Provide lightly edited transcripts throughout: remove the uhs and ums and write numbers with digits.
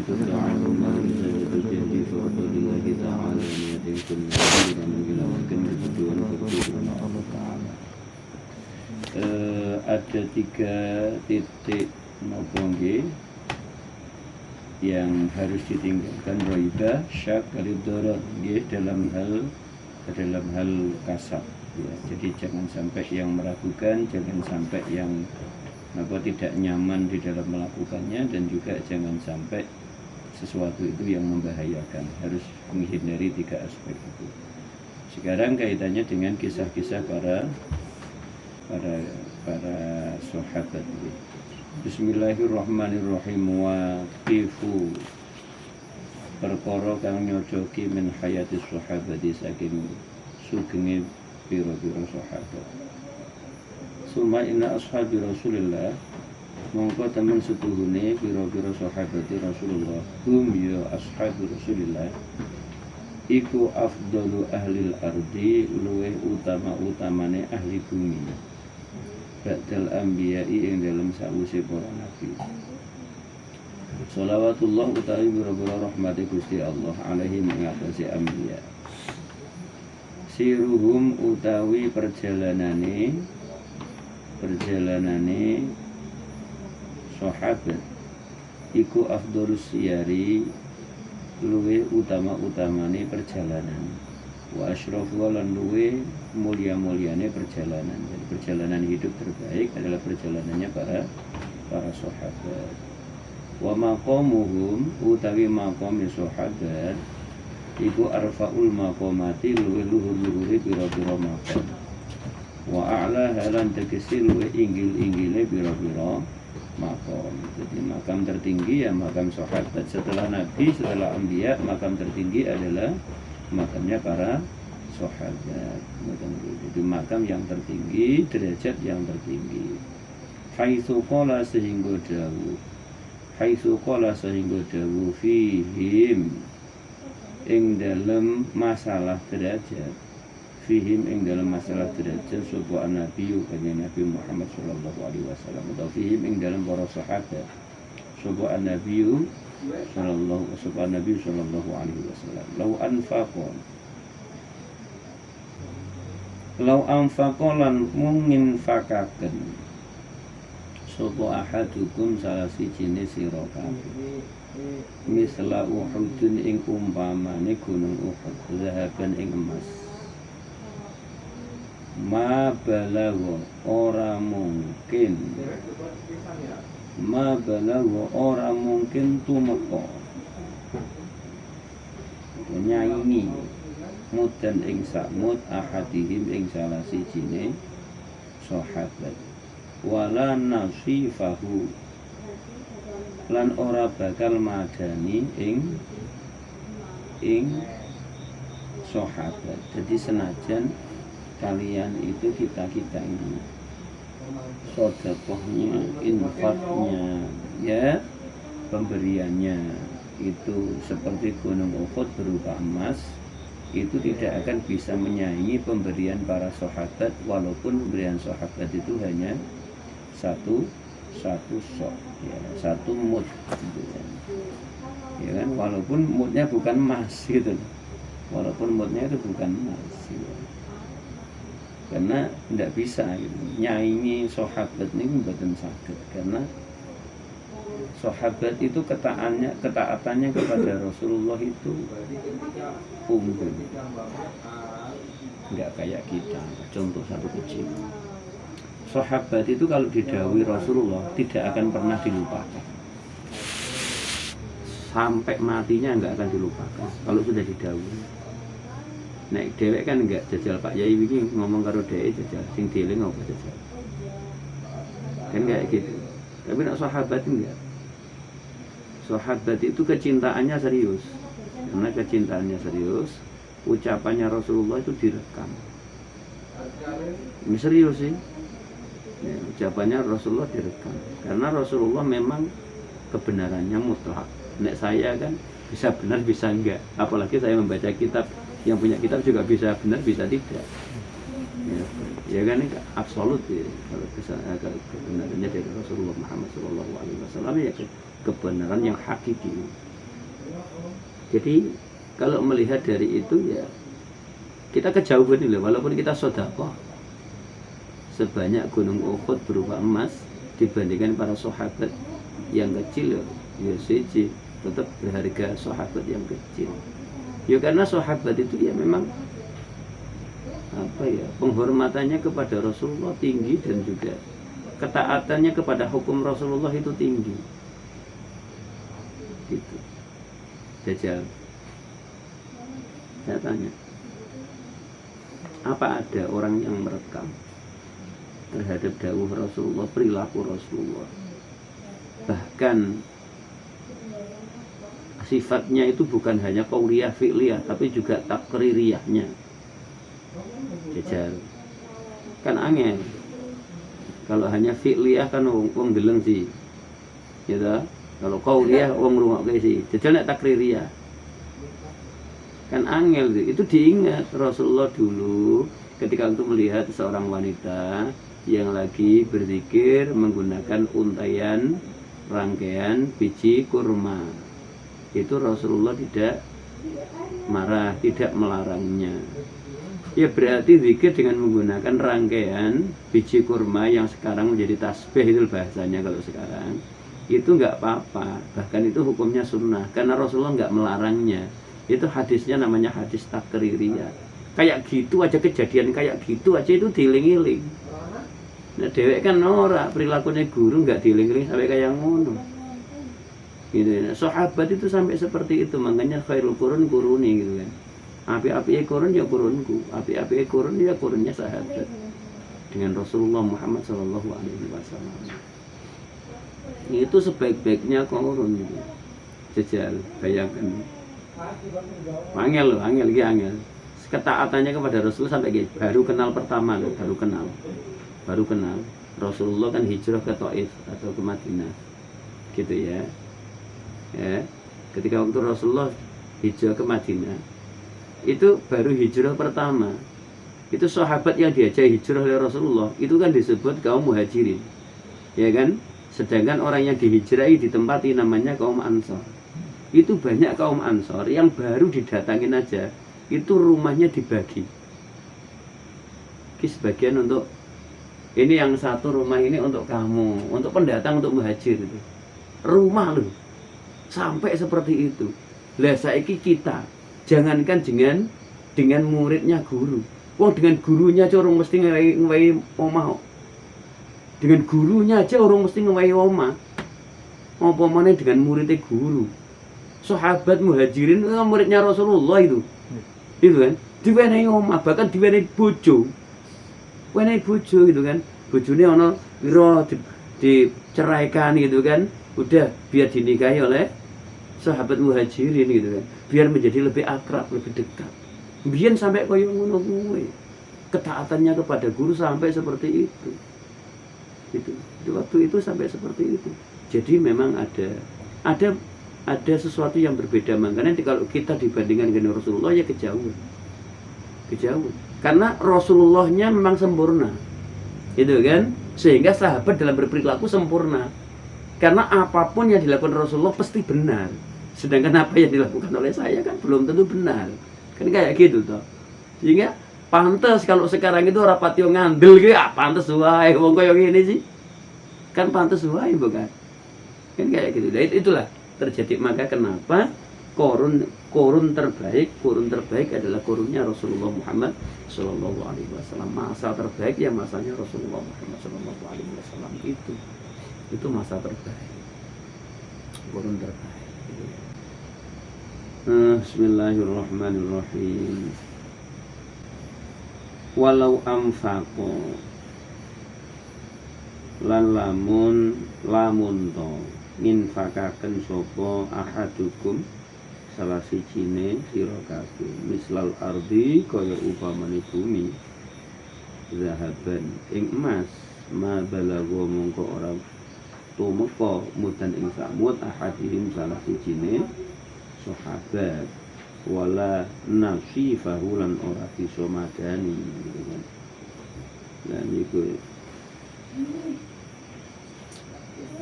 تفعلون رسالة الجهل فقل الله تعالى أن يتيكم نبيلا إلى وكن kebutuhan Allah Ta'ala. Ada 3 titik nopongge yang harus ditinggalkan, roibah, syak, kalidorat dalam hal kasab ya. Jadi jangan sampai yang meragukan, jangan sampai yang tidak nyaman di dalam melakukannya, dan juga jangan sampai sesuatu itu yang membahayakan. Harus menghindari 3 aspek itu. Sekarang kaitannya dengan kisah-kisah para sahabat. Bismillahirrahmanirrahim. Wa qifu perkara kang nyocoki min hayati sahabati saking sugenge pira-pira sahabat. Suma inna ashabi Rasulillah, mongko temen setuhune pira-pira sahabati Rasulullah, hum ya ashabi Rasulillah, iku afdalu ahlil ardi, luweh utama-utamane ahli bumi, ba'dal anbiya'i ing dalem sawise para nabi. Shalawatullah utawi pira-pira rahmati Gusti Allah alaihi mengatasi anbiya. Siruhum utawi perjalanane sahabat iku afdhalus siyari, luwe utama-utamane perjalanan, wa asrafu lan luwe mulia-muliane perjalanan. Jadi perjalanan hidup terbaik adalah perjalanannya para sahabat. Wa maqamuhum utawi maqami sahabat iku arfaul maqamati, luwe luhur-luhure pira-pira maqam. Wa a'la halan tegesi luwe inggil-inggile pira-pira maqam. Jadi makam tertinggi ya makam sahabat. Setelah nabi, setelah anbiya, makam tertinggi adalah makamnya para sahabat. Itu makam yang tertinggi, derajat yang tertinggi. Haitsu qala sehingga dawu fihim ing dalam masalah derajat, fihim ing dalam masalah derajat sapa nabi kanjeng Nabi Muhammad sallallahu alaihi wasallam, atau fihim ing dalam para sahabat sapa nabi sallallahu alaihi wasallam. Lau anfaqa lan munginfakaken sapa ahadukum salah sijine sira kabeh, misla Uhudun ing umpamane gunung Uhud, zahaban ing emas, ma balagha ora mungkin tumeka nyaini mudan ing sakmut ahadihim ing salah sijine sahabat, wala nasifahu lan ora bakal madani ing sahabat. Jadi senajan kalian itu kita ini sedekahnya, infaknya, ya pemberiannya itu seperti gunung Uhud berupa emas, itu tidak akan bisa menyaingi pemberian para sahabat, walaupun pemberian sahabat itu hanya satu sok, ya, satu mud gitu kan. Ya kan, walaupun mudnya bukan emas gitu, walaupun mudnya itu bukan emas gitu. Karena tidak bisa gitu nyaingi sahabat ini mboten saged, karena sahabat itu ketaatannya kepada Rasulullah itu unggul, nggak kayak kita. Contoh satu kecil, sahabat itu kalau didhawuhi Rasulullah tidak akan pernah dilupakan, sampai matinya nggak akan dilupakan kalau sudah didhawuhi. Nek dhewek kan enggak jajal Pak Yai iki ngomong karo dhewek jajal sing dieling apa jajal. Kan kayak gitu. Tapi nek sahabat enggak. Sahabat itu kecintaannya serius. Karena kecintaannya serius, ucapannya Rasulullah itu direkam. Ini serius sih. Ya, ucapannya Rasulullah direkam. Karena Rasulullah memang kebenarannya mutlak. Nek saya kan bisa benar bisa enggak. Apalagi saya membaca kitab, yang punya kitab juga bisa benar bisa tidak. Ya kan ini absolut ya. Kalau kebenarannya dari Rasulullah Muhammad SAW ya kebenaran yang hakiki. Jadi kalau melihat dari itu ya kita kejauhan ini, walaupun kita sedekah sebanyak gunung Uhud berupa emas dibandingkan para sahabat yang kecil ya siji tetap berharga sahabat yang kecil. Ya karena sahabat itu ya memang penghormatannya kepada Rasulullah tinggi dan juga ketaatannya kepada hukum Rasulullah itu tinggi. Gitu. Dajjal, saya tanya, apa ada orang yang merekam terhadap dawuh Rasulullah, perilaku Rasulullah, bahkan sifatnya itu bukan hanya qauliyah fi'liyah tapi juga takririyahnya? Dajjal kan angel. Kalau hanya fi'liyah kan wong deleng sih, gitu. Kalau qauliyah wong ngrungokke sih. Dajjal nek takririyah kan angel itu diingat Rasulullah dulu ketika itu melihat seorang wanita yang lagi berzikir menggunakan untaian rangkaian biji kurma. Itu Rasulullah tidak marah, tidak melarangnya. Ya berarti zikir dengan menggunakan rangkaian biji kurma yang sekarang menjadi tasbih, itu bahasanya kalau sekarang, itu nggak apa-apa, bahkan itu hukumnya sunnah karena Rasulullah nggak melarangnya. Itu hadisnya namanya hadis takririyah. Kayak gitu aja, kejadian kayak gitu aja itu diiling-iling. Nah dewek kan ora, perilakunya guru nggak diiling-iling sampai kayak ngono. Gitu. Nah, sahabat itu sampai seperti itu, makanya khairul qurun quruni gitu kan. Api-api qurun ya qurunku, api-api qurun ya qurunnya sahabat. Dengan Rasulullah Muhammad sallallahu alaihi wasallam. Itu sebaik-baiknya qurun gitu. Dajjal, bayangkan. Angel iki angel. Ketaatannya kepada Rasulullah sampai gitu. Baru kenal pertama loh, baru kenal. Rasulullah kan hijrah ke Taif atau ke Madinah. Gitu ya. Ya. Ketika waktu Rasulullah hijrah ke Madinah, itu baru hijrah pertama. Itu sahabat yang diajak hijrah oleh Rasulullah, itu kan disebut kaum muhajirin. Ya kan? Sedangkan orang yang dihijrahi ditempati namanya kaum Ansor. Itu banyak kaum Ansor yang baru didatangin aja, itu rumahnya dibagi. Sebagian untuk ini, yang satu rumah ini untuk kamu, untuk pendatang, untuk muhajir itu. Rumah loh. Sampai seperti itu. Lah saiki kita jangankan dengan muridnya guru. Wong dengan gurunya aja orang mesti ngewehi omah. Dengan gurunya aja orang mesti ngewehi omah. Apa meneh dengan muridnya guru. Sahabat muhajirin itu muridnya Rasulullah itu kan diwenehi omah, bahkan diwenehi bojo, gitu kan. Bojone ana pira diceraikan gitu kan, udah biar dinikahi oleh sahabat muhajirin gitu kan, biar menjadi lebih akrab, lebih dekat. Biyen sampai koyo ngono kuwi, ketaatannya kepada guru sampai seperti itu. Gitu. Waktu itu sampai seperti itu. Jadi memang ada sesuatu yang berbeda. Makanya kalau kita dibandingkan dengan Rasulullah ya kejauhan. Karena Rasulullahnya memang sempurna, gitu kan, sehingga sahabat dalam berperilaku sempurna. Karena apapun yang dilakukan Rasulullah pasti benar, sedangkan apa yang dilakukan oleh saya kan belum tentu benar, kan kayak gitu toh. Sehingga pantas kalau sekarang itu ora pati ngandel ki, pantas wae wong koyo ngene sih, kan pantas wae bukan, kan kayak gitu. Nah, itulah terjadi. Maka kenapa kurun terbaik adalah kurunnya Rasulullah Muhammad Sallallahu Alaihi Wasallam. Masa terbaik ya masanya Rasulullah Muhammad Sallallahu Alaihi Wasallam, itu masa terbaik, kurun terbaik. Bismillahirrahmanirrahim. Walau amfaqo lan lamun to minfakaken sapa ahadukum salah sijine sira kabeh mislal ardi kaya upamane bumi zahaban ing emas ma balago mongko ora tumeka mudan ing samut ahadihim salah sijine sahabat wala nasifahu lan ora bisa madani gitu kan. Dan itu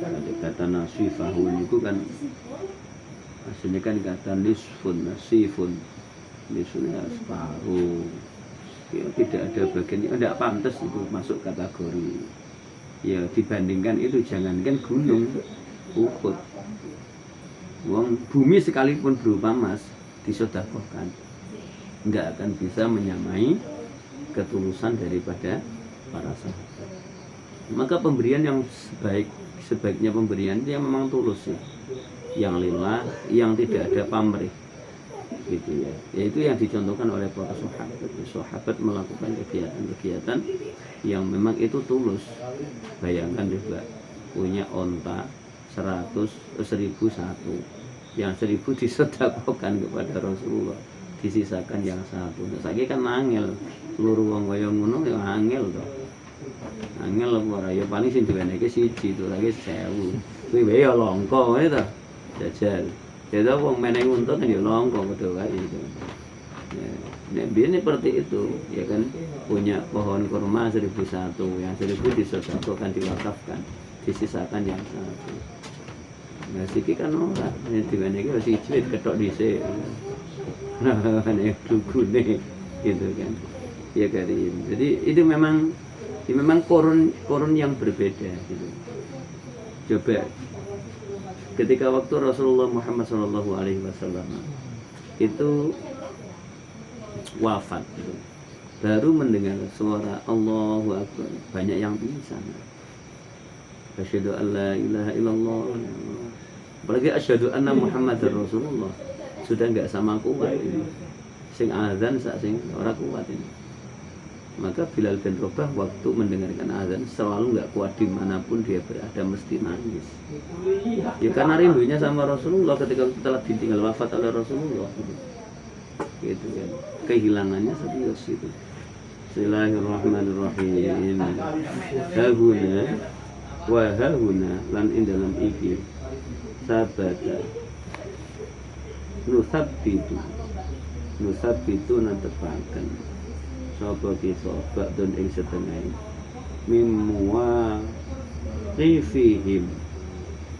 ada kata nasifahu itu kan Aslinya kan kata nisfun, nasifun, nisfun ya separuh. Ya, tidak ada bagian, tidak pantas itu masuk kategori. Ya dibandingkan itu jangankan gunung Uhud, wong bumi sekalipun berupa emas disedekahkan nggak akan bisa menyamai ketulusan daripada para sahabat. Maka pemberian yang sebaiknya pemberian itu yang memang tulus ya, yang lillah, yang tidak ada pamrih gitu ya. Yaitu yang dicontohkan oleh para sahabat. Sahabat melakukan kegiatan-kegiatan yang memang itu tulus. Bayangkan juga punya onta 1001, yang 1000 disedekahkan kepada Rasulullah, disisakan yang satu. Saiki kan angel, seluruh wong kaya ngono ya angel to. Angel ora ya paling sing diwenehke siji to, lagi 1000. Kuwi wae ya langka ngene to. Jajal. Ya wong meneng unta kan ya langka padha wae itu. Ya, nek biyen seperti itu, ya kan punya pohon kurma 1001, yang 1000 disedekahkan, diwakafkan, disisakan yang satu. Nah siki kan ora, diwenehke siji ketok dhisik. Nah, nek dugune gitu kan. Ya karim. Jadi itu memang korun yang berbeda gitu. Coba ketika waktu Rasulullah Muhammad SAW itu wafat gitu, baru mendengar suara Allahu Akbar, banyak yang pingsan. Asyhadu an la ilaha illallah, apalagi asyhadu anna Muhammadar Rasulullah, sudah enggak sama kuat ini. Sing azan sak sing ora kuat ini. Maka Bilal bin Rabah waktu mendengarkan azan selalu enggak kuat dimanapun dia berada, mesti nangis. Ya karena rindunya sama Rasulullah ketika telah ditinggal wafat oleh Rasulullah gitu kan. Kehilangannya serius itu. Bismillahirrahmanirrahim. Hahuna wa hahuna lan ing dalam iki sabata nusabbitu nantepaken sapa kita ba'dun ing setengah mimwa rifihim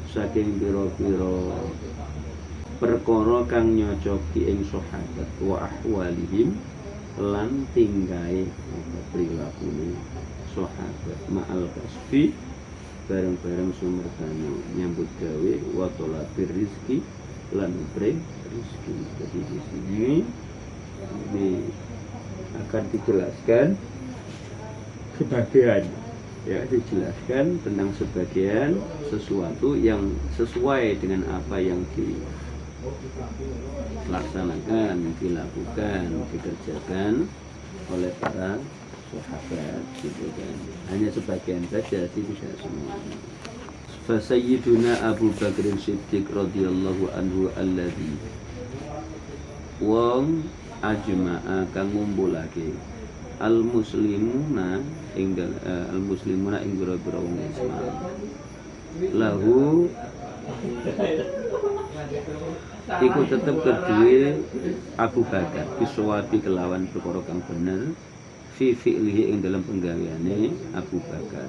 saking pira-pira perkara kang nyocoki ing sahabat wa ahwalihim lan tinggahe prilakune sahabat ma'al kasfi bareng-bareng sumertane nyambut gawe wa tolabir rizki lan bre rizki. Jadi di sini ini akan dijelaskan sebagian, ya dijelaskan tentang sebagian sesuatu yang sesuai dengan apa yang dilaksanakan, dilakukan, dikerjakan oleh para sahabat gitu kan. Hanya sebagian saja sih, tidak semua. Fa sayyiduna Abu Bakr Siddiq radhiyallahu anhu alladzi wong ajma'a kang ngumpulake al muslimuna ing boro-boro wong Islam lahu iku tetep kedue Abu Bakar bisawati kelawan perkara kang bener fi fi'lihi ing dalam penggaweane Abu Bakar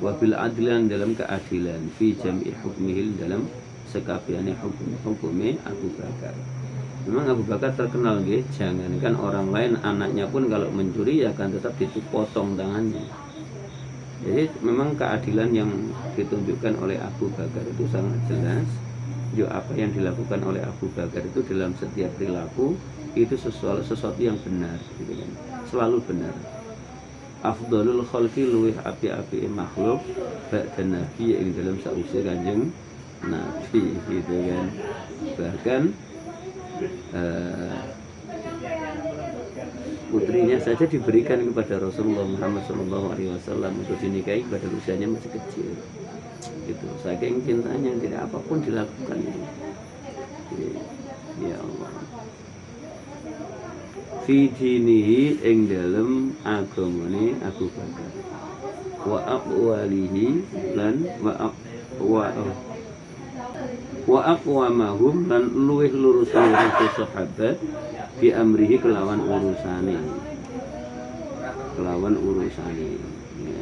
wa bil adlan dalam keadilan fi jam'i hukmihi dalam sekabehane hukume Abu Bakar. Memang Abu Bakar terkenal nggih, jangankan orang lain, anaknya pun kalau mencuri ya akan tetap dipotong tangannya. Jadi memang keadilan yang ditunjukkan oleh Abu Bakar itu sangat jelas. Jo apa yang dilakukan oleh Abu Bakar itu dalam setiap perilaku itu sesuatu yang benar gitu kan. Selalu benar. Afdhalul khalqi luwih api-api makhluk ba'da nabi yang dalam sausé Kanjeng Nabi gitu kan. Bahkan putrinya saja diberikan kepada Rasulullah Muhammad SAW untuk dinikahi pada usianya masih kecil gitu. Saking cintanya tidak apapun dilakukan itu. Ya Allah. Fi dinihi ing dalem agamane Abu Bakar wa aqwalihi lan wa aqwamahum lan luwih lurusan sahabat bi amrihi kelawan urusane ya.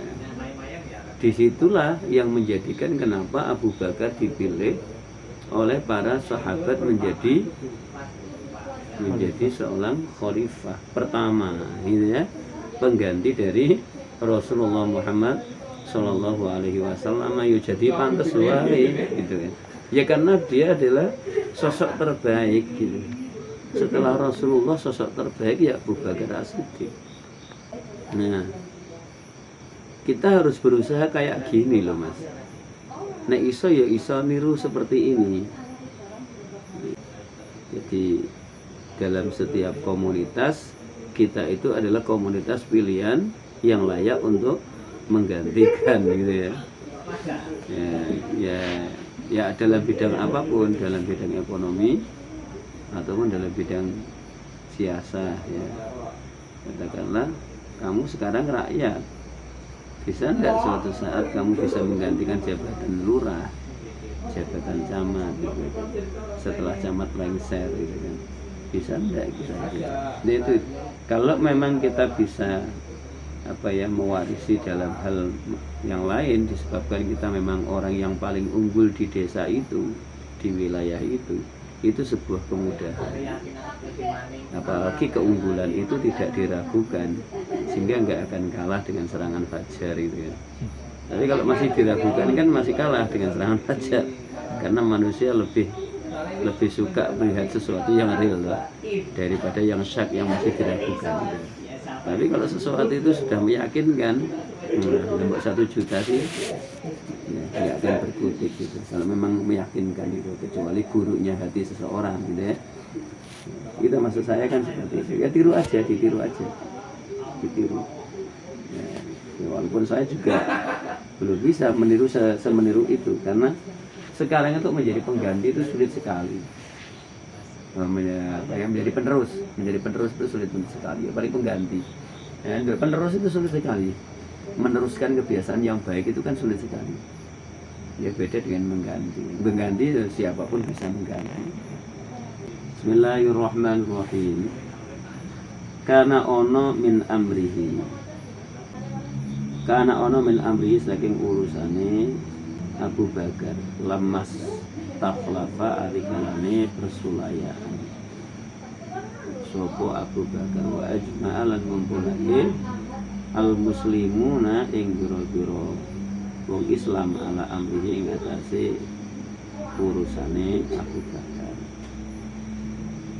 Disitulah yang menjadikan kenapa Abu Bakar dipilih oleh para sahabat menjadi seorang khalifah pertama, gitu ya, pengganti dari Rasulullah Muhammad Shallallahu Alaihi Wasallam. Jadi pantas wae, gitu kan? Ya karena dia adalah sosok terbaik, gitu. Setelah Rasulullah sosok terbaik ya Abu Bakar As-Siddiq. Nah, kita harus berusaha kayak gini loh mas. Nek iso ya iso niru seperti ini. Jadi dalam setiap komunitas kita itu adalah komunitas pilihan yang layak untuk menggantikan, gitu ya. Ya dalam bidang apapun, dalam bidang ekonomi ataupun dalam bidang siasa, ya. Katakanlah kamu sekarang rakyat, bisa enggak suatu saat kamu bisa menggantikan jabatan lurah, jabatan camat, gitu. Setelah camat lengser, gitu kan, bisa enggak kita gitu. Nah, itu kalau memang kita bisa mewarisi dalam hal yang lain, disebabkan kita memang orang yang paling unggul di desa itu, di wilayah itu sebuah kemudahan. Apalagi keunggulan itu tidak diragukan, sehingga nggak akan kalah dengan serangan fajar itu ya. Tapi kalau masih diragukan kan masih kalah dengan serangan fajar, karena manusia lebih suka melihat sesuatu yang real lah, daripada yang syak yang masih diragukan gitu. Tapi kalau sesuatu itu sudah meyakinkan, nombor 1 juta sih ya, tidak akan berkutik gitu. Kalau memang meyakinkan itu, kecuali gurunya hati seseorang, gitu ya. Kita maksud saya kan seperti itu. Ya ditiru aja. Ya, walaupun saya juga belum bisa meniru semeniru itu, karena sekarang itu menjadi pengganti itu sulit sekali. Menjadi penerus itu sulit sekali, apalagi pengganti. Ya, penerus itu sulit sekali. Meneruskan kebiasaan yang baik itu kan sulit sekali. Ya beda dengan mengganti siapapun bisa mengganti. Bismillahirrahmanirrahim. Kana ono min amrihi saking urusane Abu Bakar lemas takhlafa arikalane persulayaan sopo Abu Bakar wa ajma'alan ngumpulake al muslimuna ing biro-biro wong Islam ala amrihi ing atase urusane Abu Bakar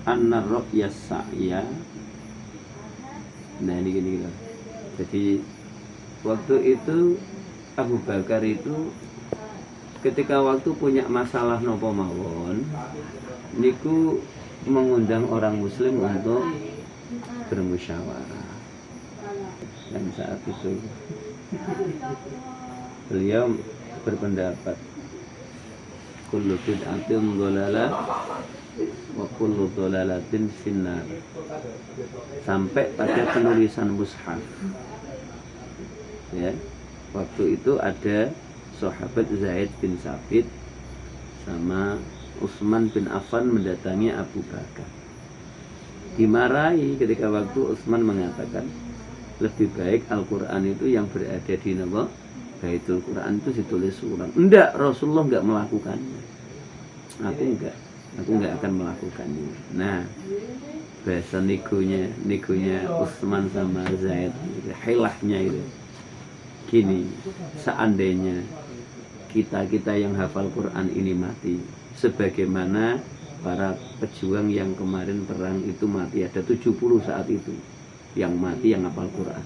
anna ra'yas sa'ya. Nah ini gini. Jadi waktu itu Abu Bakar itu ketika waktu punya masalah nopo mawon niku mengundang orang muslim untuk bermusyawarah. Dan saat itu beliau berpendapat kullu bid'atin dhalalah wa kullu dhalalatin finnar, sampai pada penulisan mushaf. Ya, waktu itu ada sahabat Zaid bin Sabit sama Utsman bin Affan mendatangi Abu Bakar. Dimarahi ketika waktu Utsman mengatakan lebih baik Al-Quran itu yang berada di Baitul Quran itu ditulis ulang. Enggak, Rasulullah enggak melakukannya. Aku enggak akan melakukannya. Nah, bahasa negonya Utsman sama Zaid, hilahnya itu gini, seandainya kita yang hafal Quran ini mati, sebagaimana para pejuang yang kemarin perang itu mati, ada 70 saat itu yang mati yang hafal Quran.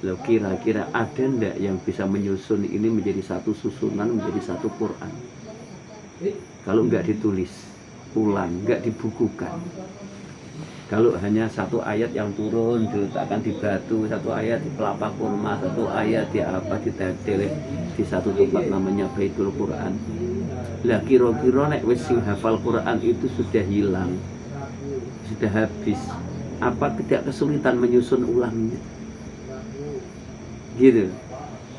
Loh, kira-kira ada ndak yang bisa menyusun ini menjadi satu susunan, menjadi satu Quran? Kalau nggak ditulis ulang, nggak dibukukan, kalau hanya satu ayat yang turun diletakkan di batu, satu ayat di pelapa kurma, satu ayat di ditadel di satu tempat namanya Baitul Quran. Lah kira-kira nek wis sing hafal Quran itu sudah hilang, sudah habis, apa tidak kesulitan menyusun ulangnya? Gitu.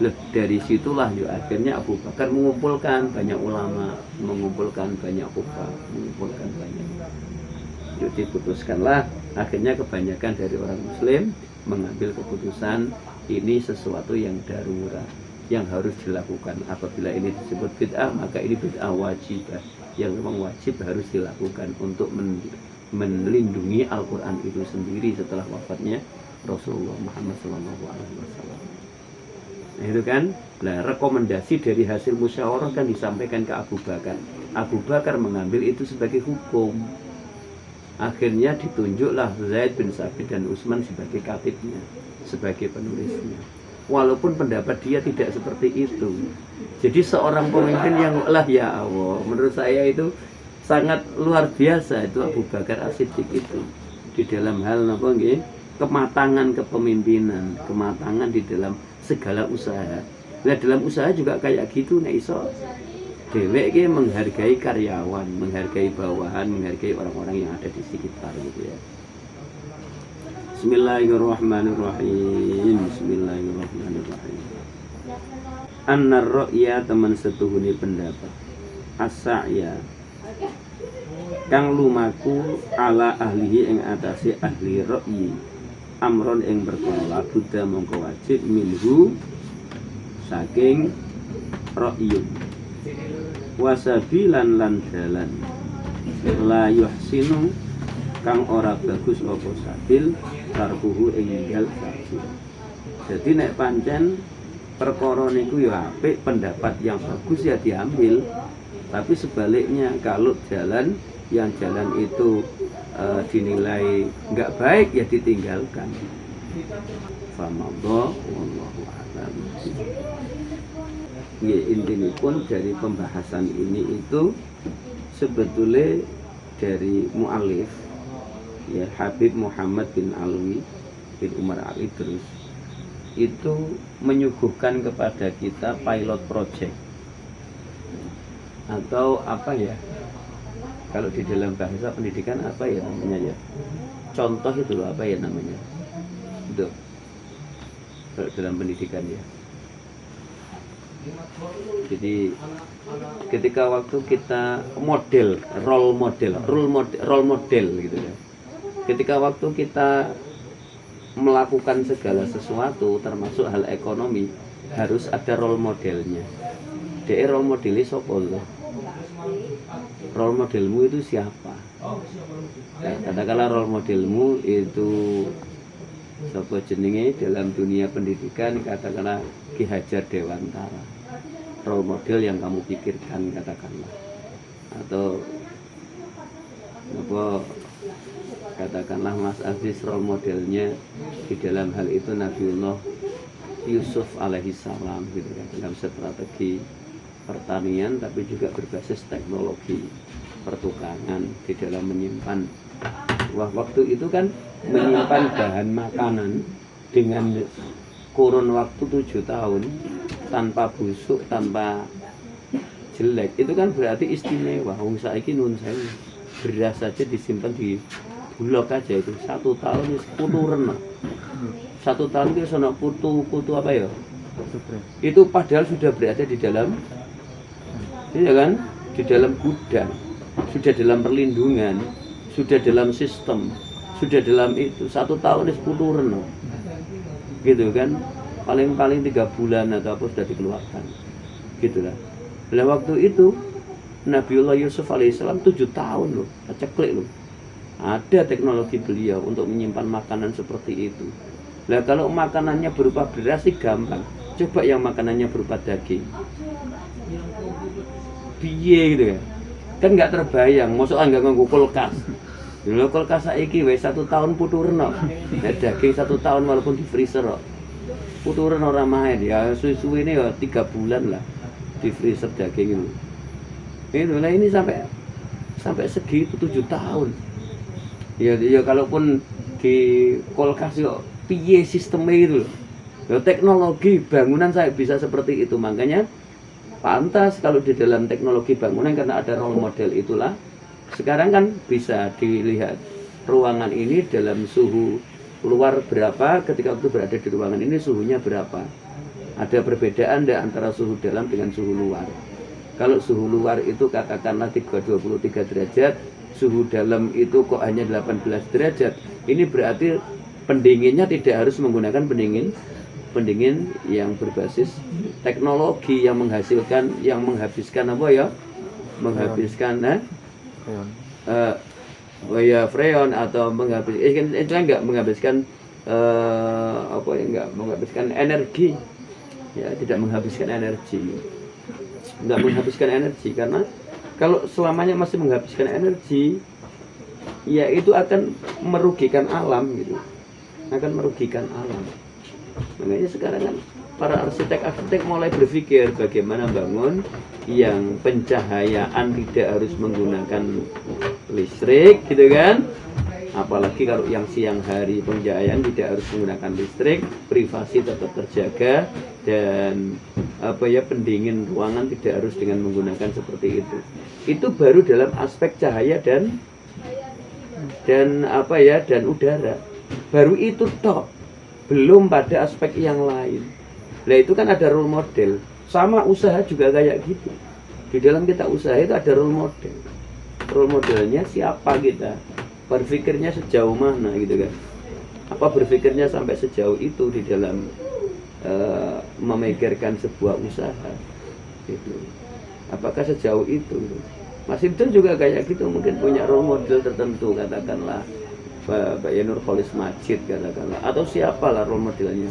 Loh, dari situlah akhirnya Abu Bakar mengumpulkan banyak ulama, mengumpulkan banyak kufah, mengumpulkan banyak. Jadi diputuskanlah, akhirnya kebanyakan dari orang muslim mengambil keputusan ini sesuatu yang darurat, yang harus dilakukan. Apabila ini disebut bid'ah, maka ini bid'ah wajibah. yang memang wajib harus dilakukan untuk melindungi Al-Quran itu sendiri setelah wafatnya Rasulullah Muhammad SAW. Nah, itu kan, nah, rekomendasi dari hasil musyawarah kan disampaikan ke Abu Bakar. Abu Bakar mengambil itu sebagai hukum. Akhirnya ditunjuklah Zaid bin Sabit dan Utsman sebagai katibnya, sebagai penulisnya. Walaupun pendapat dia tidak seperti itu. Jadi seorang pemimpin yang ya Allah, menurut saya itu sangat luar biasa itu Abu Bakar As-Siddiq itu di dalam hal apa nggih? Kematangan kepemimpinan, kematangan di dalam segala usaha. Nah, dalam usaha juga kayak gitu nek iso dhewek ki menghargai karyawan, menghargai bawahan, menghargai orang-orang yang ada di sekitar gitu ya. Bismillahirrahmanirrahim. Bismillahirrahmanirrahim. Annar ra'ya teman setuhuni pendapat. As-sa'ya kang lumaku ala ahlihi ing atase ahli ra'yi. Amron ing perkara buddha mongko wajib minhu saking ra'yun. Wasabilan lan dalan la yuhsinu kang ora bagus apa sabil tarkuhu ing ninggal sabil. Jadi nek pancen perkara niku ya apik, pendapat yang bagus ya diambil. Tapi sebaliknya kalau jalan itu dinilai enggak baik ya ditinggalkan. Famadha wallahu a'lam. Ya, intinya pun dari pembahasan ini itu sebetulnya dari mu'alif ya Habib Muhammad bin Alwi bin Umar Al-Idrus itu menyuguhkan kepada kita pilot project atau apa ya, kalau di dalam bahasa pendidikan apa ya namanya ya, contoh itu loh, apa ya namanya itu kalau dalam pendidikan ya. Jadi ketika waktu kita role model gitu ya. Ketika waktu kita melakukan segala sesuatu termasuk hal ekonomi harus ada role modelnya. Role modelnya sapa lho? Role modelmu itu siapa? Nah, katakanlah role modelmu itu sapa jenenge dalam dunia pendidikan, katakanlah Ki Hajar Dewantara. Role model yang kamu pikirkan katakanlah, atau apa katakanlah Mas Aziz role modelnya di dalam hal itu Nabiullah Yusuf alaihissalam gitu kan, dalam strategi pertanian tapi juga berbasis teknologi pertukangan di dalam menyimpan. Waktu itu kan menyimpan bahan makanan dengan kurun waktu 7 tahun tanpa busuk, tanpa jelek, itu kan berarti istimewa. Wong saiki nun sewu beras saja disimpan di bulog aja itu 1 tahun wis puturen. 1 tahun itu sono putu apa ya? Itu padahal sudah berada di dalam, iya kan? Di dalam gudang, sudah dalam perlindungan, sudah dalam sistem, sudah dalam itu 1 tahun wis puturen. Gitu kan, paling 3 bulan atau apa sudah dikeluarkan gitulah. Nah waktu itu Nabiullah Yusuf alaihissalam 7 tahun loh, ceklik loh, ada teknologi beliau untuk menyimpan makanan seperti itu. Nah kalau makanannya berupa beras sih gampang, coba yang makanannya berupa daging piye gitu ya, kan nggak terbayang. Maksudnya nggak nganggo kulkas. Lho kulkas saiki wis 1 tahun puturen kok. Nek daging 1 tahun walaupun di freezer kok. Puturen ora main ya, suwe-suwene ya 3 bulan lah di freezer daging itu. Itu lah ini sampai segitu 7 tahun. Ya kalaupun di kulkas kok piye sistemnya itu. Ya teknologi bangunan saya bisa seperti itu. Makanya pantas kalau di dalam teknologi bangunan karena ada role model itulah. Sekarang kan bisa dilihat ruangan ini dalam suhu luar berapa, ketika waktu berada di ruangan ini suhunya berapa. Ada perbedaan enggak antara suhu dalam dengan suhu luar. Kalau suhu luar itu katakanlah 23 derajat, suhu dalam itu kok hanya 18 derajat. Ini berarti pendinginnya tidak harus menggunakan pendingin yang berbasis teknologi yang menghasilkan, yang menghabiskan apa ya? menghabiskan Freon. freon atau menghabiskan itu kan nggak menghabiskan apa ya, nggak menghabiskan energi, ya tidak menghabiskan energi, nggak menghabiskan energi, karena kalau selamanya masih menghabiskan energi, ya itu akan merugikan alam gitu, akan merugikan alam. Makanya sekarang kan para arsitek mulai berpikir bagaimana bangun yang pencahayaan tidak harus menggunakan listrik gitu kan, apalagi kalau yang siang hari pencahayaan tidak harus menggunakan listrik, privasi tetap terjaga, dan pendingin ruangan tidak harus dengan menggunakan seperti itu. Itu baru dalam aspek cahaya dan udara, baru itu tok, belum pada aspek yang lain. Nah itu kan ada role model, sama usaha juga kayak gitu. Di dalam kita usaha itu ada role model. Role modelnya siapa kita, berpikirnya sejauh mana gitu kan. Apa berpikirnya sampai sejauh itu di dalam memikirkan sebuah usaha gitu. Apakah sejauh itu? Mas Ibnu juga kayak gitu, mungkin punya role model tertentu, katakanlah Pak Yanur Kholis Majid katakanlah, atau siapalah role modelnya,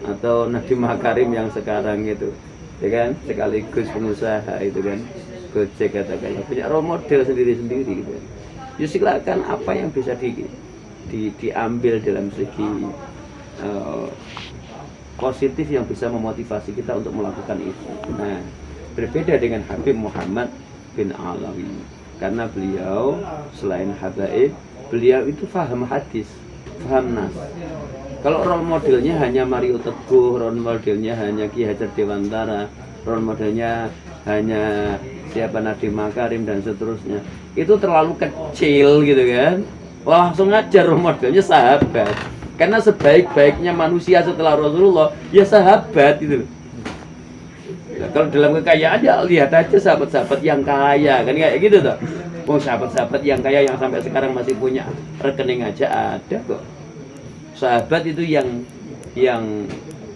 atau Nadiem Makarim yang sekarang itu, ya kan, sekaligus pengusaha itu kan, Gojek katakanlah, punya role model sendiri-sendiri gitu. Ya silakan apa yang bisa diambil dalam segi positif yang bisa memotivasi kita untuk melakukan itu. Nah, berbeda dengan Habib Muhammad bin Alawi, karena beliau selain habaib, beliau itu paham hadis, paham nas. Kalau role modelnya hanya Mario Teguh, role modelnya hanya Ki Hajar Dewantara, role modelnya hanya siapa Nadiem Makarim dan seterusnya, itu terlalu kecil gitu kan. Wah, langsung aja role modelnya sahabat, karena sebaik-baiknya manusia setelah Rasulullah ya sahabat gitu. Nah, kalau dalam kekayaan ya lihat aja sahabat-sahabat yang kaya kan kayak gitu tuh. Oh, sahabat-sahabat yang kaya yang sampai sekarang masih punya rekening aja ada kok. Sahabat itu yang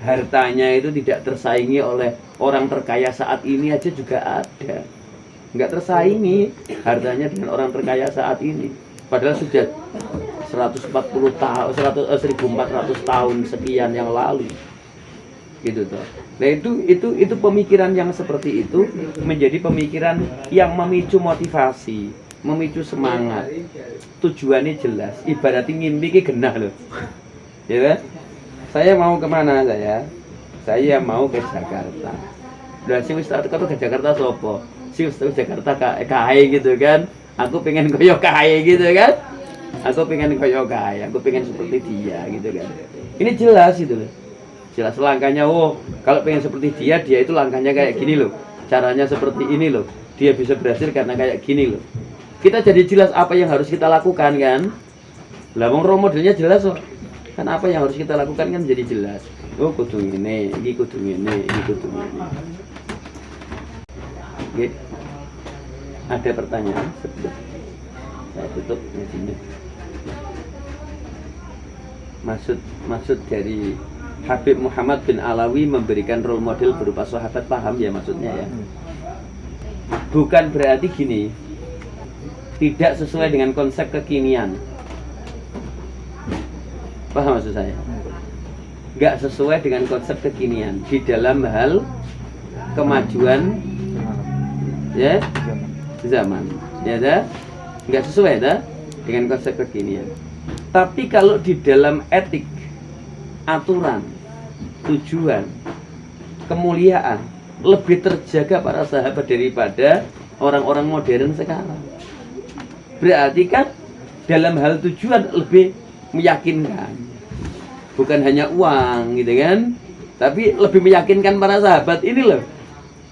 hartanya itu tidak tersaingi oleh orang terkaya saat ini aja juga ada. Nggak tersaingi hartanya dengan orang terkaya saat ini. Padahal sudah 140 tahun, 1400 tahun sekian yang lalu. Gitu toh. Nah itu pemikiran yang seperti itu menjadi pemikiran yang memicu motivasi, memicu semangat. Tujuannya jelas, ibaratnya ngimpi ki genah loh. Ya kan? Saya mau kemana saya? Saya mau ke Jakarta. Dan sing wis tak ke Jakarta sopo? Sing wis Jakarta kae gitu kan. Aku pengen koyo kae gitu kan. Aku pengen koyo kae, aku pengen seperti dia gitu kan. Ini jelas itu loh. Jelas langkahnya, kalau pengen seperti dia itu langkahnya kayak gini loh, caranya seperti ini loh, dia bisa berhasil karena kayak gini loh. Kita jadi jelas apa yang harus kita lakukan kan. Lah wong role modelnya jelas loh, kan apa yang harus kita lakukan kan jadi jelas. Oh kudu ngene, iki kudu ngene, iki kudu ngene. Oke. Ada pertanyaan sebelum saya tutup di sini. Maksud dari Habib Muhammad bin Alawi memberikan role model berupa sahabat, paham ya maksudnya ya? Bukan berarti gini, tidak sesuai dengan konsep kekinian. Paham maksud saya? Nggak sesuai dengan konsep kekinian di dalam hal kemajuan ya zaman. Ya dah? Nggak sesuai dah dengan konsep kekinian. Tapi kalau di dalam etik, aturan, tujuan, kemuliaan lebih terjaga para sahabat daripada orang-orang modern sekarang. Berarti kan dalam hal tujuan lebih meyakinkan, bukan hanya uang gitu kan, tapi lebih meyakinkan para sahabat ini loh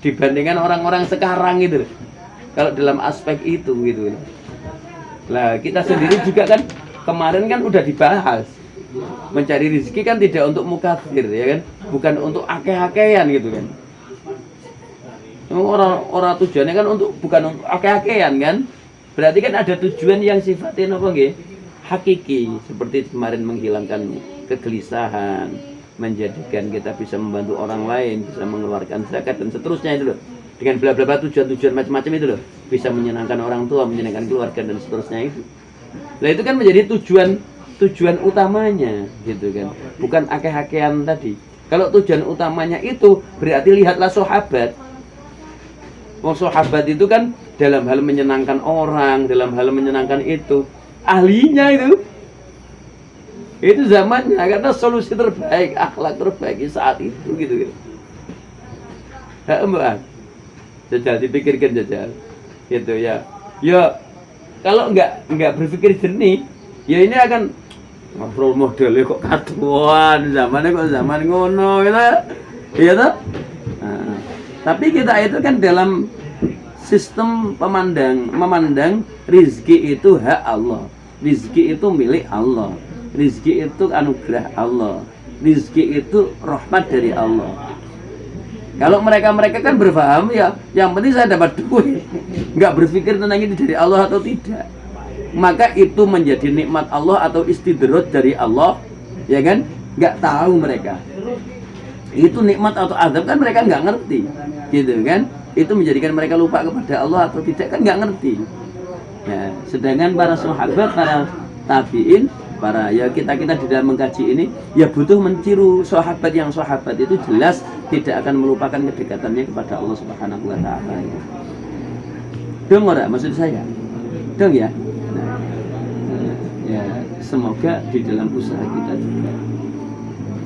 dibandingkan orang-orang sekarang gitu loh. Kalau dalam aspek itu gitu. Lah kita sendiri juga kan kemarin kan udah dibahas, mencari rezeki kan tidak untuk mukafir ya kan, bukan untuk akeh-akehan gitu kan. Orang tujuannya kan bukan untuk akeh-akehan kan. Berarti kan ada tujuan yang sifatnya apa nggih? Hakiki, seperti kemarin menghilangkan kegelisahan, menjadikan kita bisa membantu orang lain, bisa mengeluarkan zakat dan seterusnya itu loh. dengan bla bla bla tujuan-tujuan macam-macam itu loh, bisa menyenangkan orang tua, menyenangkan keluarga dan seterusnya itu. Nah itu kan menjadi tujuan utamanya gitu kan, bukan akeh-akehan tadi. Kalau tujuan utamanya itu berarti lihatlah sahabat. Wong sahabat itu kan dalam hal menyenangkan orang, dalam hal menyenangkan itu ahlinya itu zamannya, karena solusi terbaik, akhlak terbaik saat itu gitu. Mbak, jajal dipikirkan jajal, gitu ya. Ya kalau nggak berpikir jernih, ya ini akan role modelnya kok katuan, zamannya kok zaman ngono, gitu, iya toh. Nah, tapi kita itu kan dalam sistem memandang rizki itu hak Allah, rizki itu milik Allah, rizki itu anugerah Allah, rizki itu rahmat dari Allah. Kalau mereka kan berpaham ya, yang penting saya dapat duit, nggak berpikir tentang ini dari Allah atau tidak, maka itu menjadi nikmat Allah atau istidroj dari Allah, ya kan? Nggak tahu mereka itu nikmat atau azab, kan mereka nggak ngerti, gitu kan? Itu menjadikan mereka lupa kepada Allah atau tidak, kan nggak ngerti. Ya, sedangkan para sahabat, para tabiin, para ya kita di dalam mengkaji ini ya butuh menciru sahabat yang sahabat itu jelas tidak akan melupakan kedekatannya kepada Allah Subhanahu wa taala. Dong ora maksud saya? Dong ya. Nah, ya semoga di dalam usaha kita juga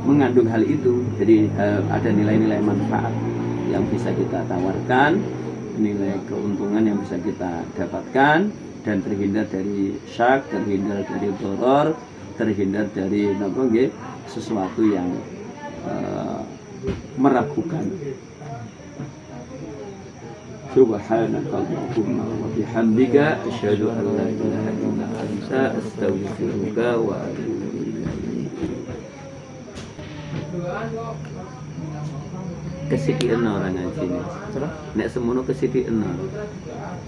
mengandung hal itu. Jadi ada nilai-nilai manfaat yang bisa kita tawarkan, nilai keuntungan yang bisa kita dapatkan, dan terhindar dari syak, terhindar dari doror, terhindar dari sesuatu yang meragukan. Subhanakallahumma wa bihamdika asyhadu an la ilaha illa anta astaghfiruka wa atubu ilaik. Kesidian orang ngaji ini. Nek semono kesidian.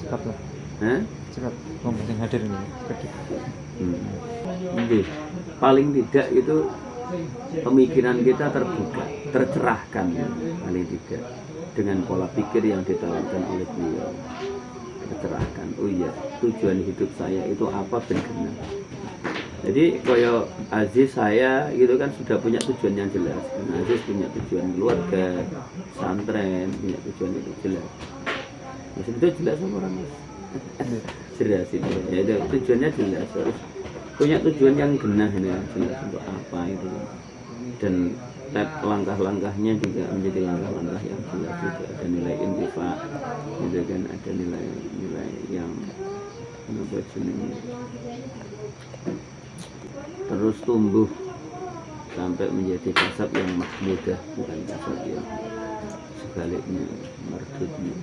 Cekap lah. Hah? Cekap. Ngomong yang hadir ini. Paling tidak itu pemikiran kita terbuka, tercerahkan paling tidak dengan pola pikir yang ditawarkan oleh beliau. Tercerahkan. Oh iya, tujuan hidup saya itu apa benar. Jadi koyo Aziz saya gitu kan sudah punya tujuan yang jelas. Aziz punya tujuan keluarga, santren, punya tujuan itu jelas. Maksudnya jelas sama orang Mas. Jelas itu. Ya tujuannya jelas. Harus punya tujuan yang genah ini, jelas untuk apa itu. Dan langkah-langkahnya juga menjadi langkah-langkah yang jelas juga. Ada nilai intifa, gitu kan, ada nilai yang apa jenis terus tumbuh sampai menjadi kasab yang mahmudah, bukan kasab yang sebaliknya mardudnya.